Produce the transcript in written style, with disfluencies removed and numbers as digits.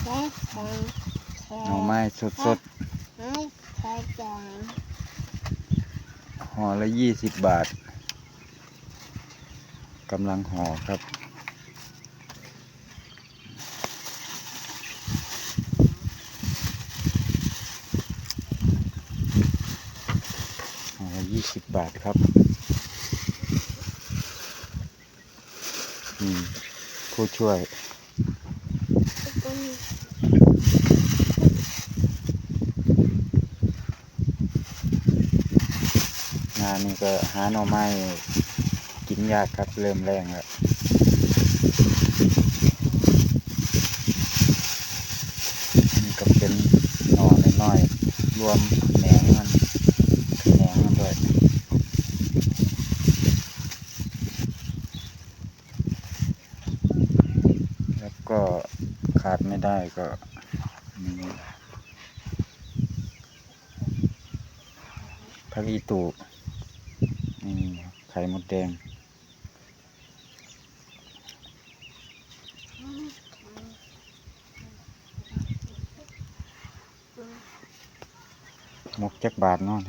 หน่อไม้สดห่อละ20 บาทกำลังห่อครับห่อละ20 บาทครับผู้ช่วยงานนี้ก็หาหน่อไม้กินยากครับเริ่มแรงแล้วนี่ก็เป็นหน่อน้อยๆรวมแหนงมันด้วยแล้วก็ขาดไม่ได้ก็มีผักอีตูไข่มดแดงหมกจักบาทเนาะ